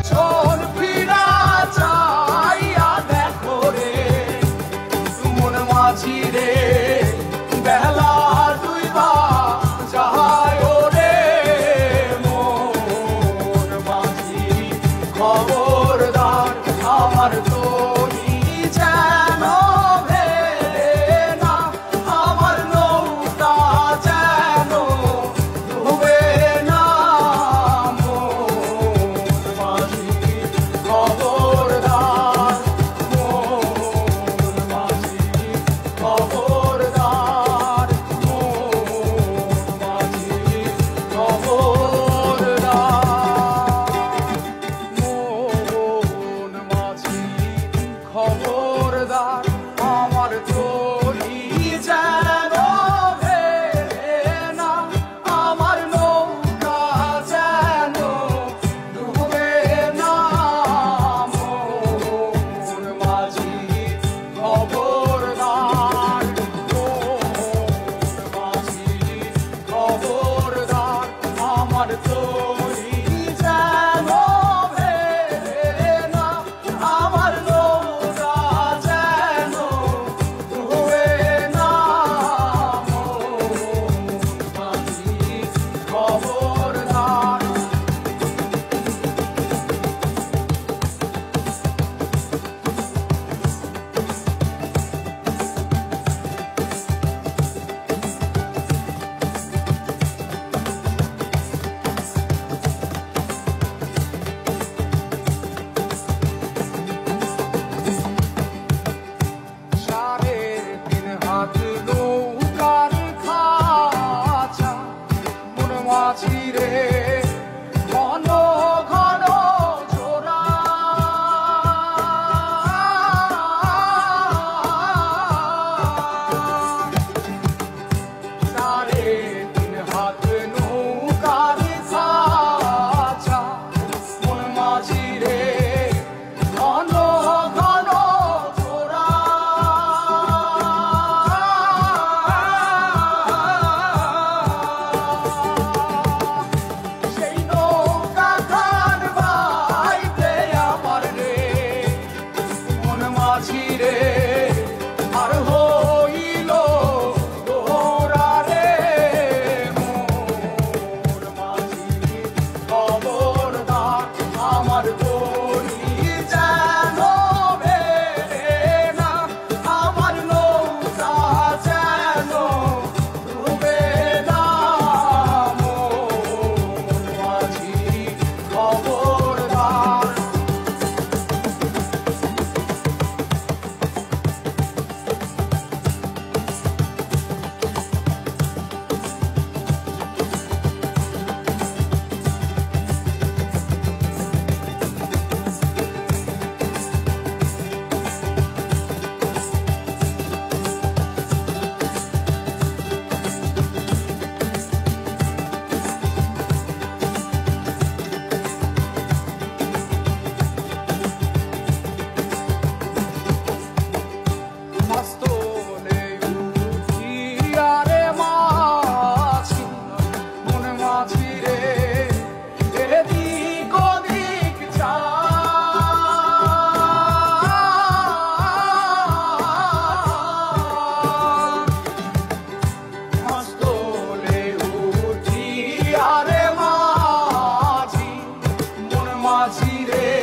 চোর ফিরা চাইয়া দেখো রে মন মাঝি রে বেলা দুইবা যায় রে মন মাঝি খবরদার আমার তরি যেন ভেলে না আমার নৌকা যেন ডুবে না মন মাঝি খবরদার মন মাঝি খবরদার মন মাঝি খবরদার মন মাঝি খবরদার আমার তরি যেন ভেলে না আমার নৌকা যেন ডুবে না মন মাঝি খবরদার মন মাঝি খবরদার আমার তরি যেন ভেলে না আমার নৌকা যেন ডুবে না মন মাঝি খবরদার সাড়ে তিন হাত নৌকার খাঁচা মন মাঝি রে ঘন ঘন জোড়া সাড়ে তিন হাত নৌকার খাঁচা মন মাঝি রে ঘন ঘন জোড়া সেই নৌকা খান বাইতে আমার রে মন মাঝি রে আর হইল তোরা রে মন মাঝি খবরদার আমার তরি যেন ভেলে না আমার নৌকা যেন ডুবে না মন মাঝি খবরদার মস্তলে উঠিয়া রে মাঝি মন মাঝি রে এদিক ওদিক মস্তলে উঠিয়া রে মাঝি মন মাঝি রে